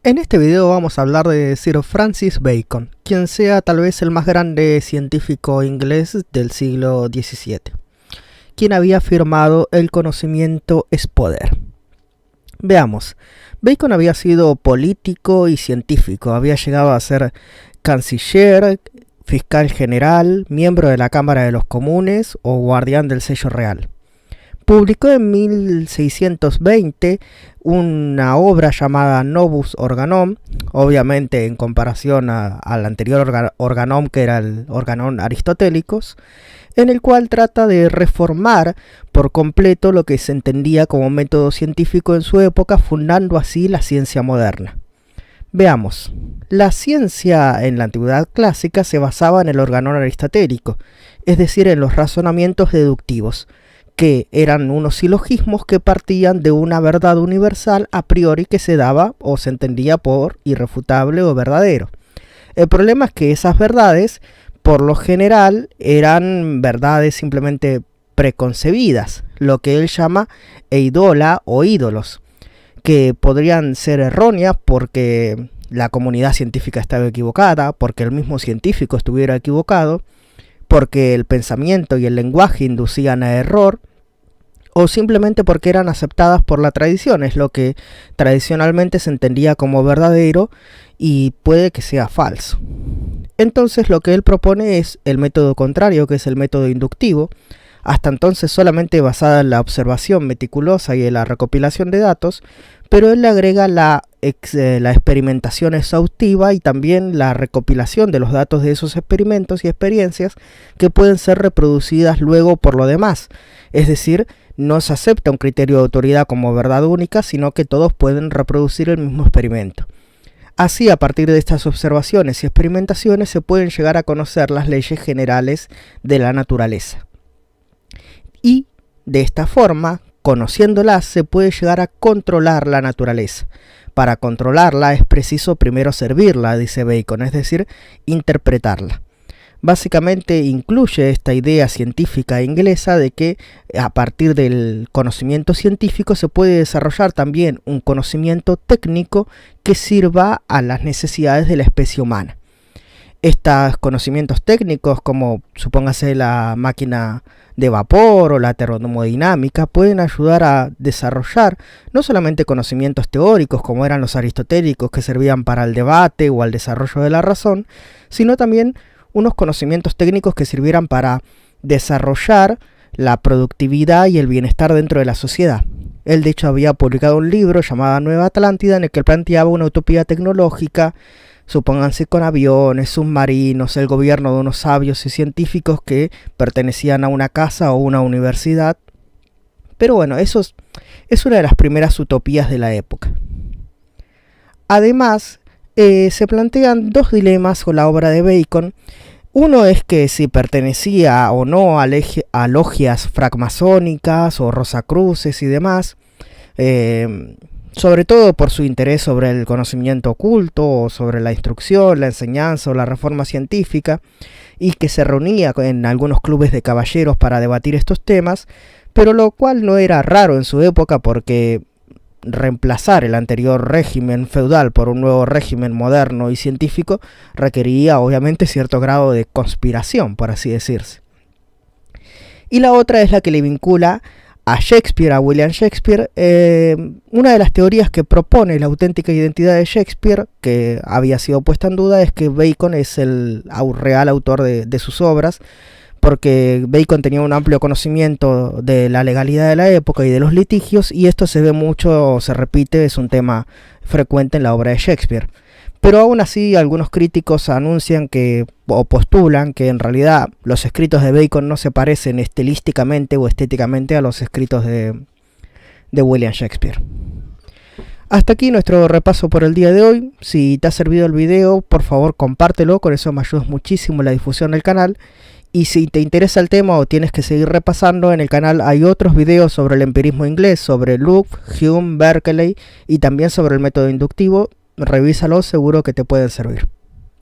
En este video vamos a hablar de Sir Francis Bacon, quien sea tal vez el más grande científico inglés del siglo XVII, quien había afirmado el conocimiento es poder. Veamos, Bacon había sido político y científico, había llegado a ser canciller, fiscal general, miembro de la Cámara de los Comunes o guardián del sello real. Publicó en 1620 una obra llamada Novus Organum, obviamente en comparación al anterior Organum, que era el Organon Aristotelicus, en el cual trata de reformar por completo lo que se entendía como método científico en su época, fundando así la ciencia moderna. Veamos, la ciencia en la antigüedad clásica se basaba en el Organon aristotélico, es decir, en los razonamientos deductivos, que eran unos silogismos que partían de una verdad universal a priori que se daba o se entendía por irrefutable o verdadero. El problema es que esas verdades, por lo general, eran verdades simplemente preconcebidas, lo que él llama eidola o ídolos, que podrían ser erróneas porque la comunidad científica estaba equivocada, porque el mismo científico estuviera equivocado, porque el pensamiento y el lenguaje inducían a error, o simplemente porque eran aceptadas por la tradición, es lo que tradicionalmente se entendía como verdadero y puede que sea falso. Entonces lo que él propone es el método contrario, que es el método inductivo, hasta entonces solamente basada en la observación meticulosa y en la recopilación de datos, pero él le agrega la experimentación exhaustiva y también la recopilación de los datos de esos experimentos y experiencias que pueden ser reproducidas luego por lo demás. Es decir, no se acepta un criterio de autoridad como verdad única, sino que todos pueden reproducir el mismo experimento. Así, a partir de estas observaciones y experimentaciones se pueden llegar a conocer las leyes generales de la naturaleza. Y de esta forma, conociéndolas, se puede llegar a controlar la naturaleza. Para controlarla es preciso primero servirla, dice Bacon, es decir, interpretarla. Básicamente incluye esta idea científica inglesa de que a partir del conocimiento científico se puede desarrollar también un conocimiento técnico que sirva a las necesidades de la especie humana. Estos conocimientos técnicos, como supóngase la máquina de vapor o la termodinámica, pueden ayudar a desarrollar no solamente conocimientos teóricos como eran los aristotélicos que servían para el debate o al desarrollo de la razón, sino también unos conocimientos técnicos que sirvieran para desarrollar la productividad y el bienestar dentro de la sociedad. Él de hecho había publicado un libro llamado Nueva Atlántida en el que planteaba una utopía tecnológica, supónganse con aviones, submarinos, el gobierno de unos sabios y científicos que pertenecían a una casa o una universidad. Pero bueno, eso es una de las primeras utopías de la época. Además, se plantean dos dilemas con la obra de Bacon. Uno es que si pertenecía o no a logias francmasónicas o rosacruces y demás, sobre todo por su interés sobre el conocimiento oculto, o sobre la instrucción, la enseñanza o la reforma científica, y que se reunía en algunos clubes de caballeros para debatir estos temas, pero lo cual no era raro en su época porque reemplazar el anterior régimen feudal por un nuevo régimen moderno y científico requería obviamente cierto grado de conspiración, por así decirse. Y la otra es la que le vincula a Shakespeare, a William Shakespeare. Una de las teorías que propone la auténtica identidad de Shakespeare, que había sido puesta en duda, es que Bacon es el real autor de sus obras, porque Bacon tenía un amplio conocimiento de la legalidad de la época y de los litigios, y esto se ve mucho, se repite, es un tema frecuente en la obra de Shakespeare. Pero aún así algunos críticos anuncian que, o postulan que en realidad los escritos de Bacon no se parecen estilísticamente o estéticamente a los escritos de William Shakespeare. Hasta aquí nuestro repaso por el día de hoy. Si te ha servido el video, por favor compártelo, con eso me ayudas muchísimo en la difusión del canal. Y si te interesa el tema o tienes que seguir repasando, en el canal hay otros videos sobre el empirismo inglés, sobre Locke, Hume, Berkeley y también sobre el método inductivo. Revísalos, seguro que te pueden servir.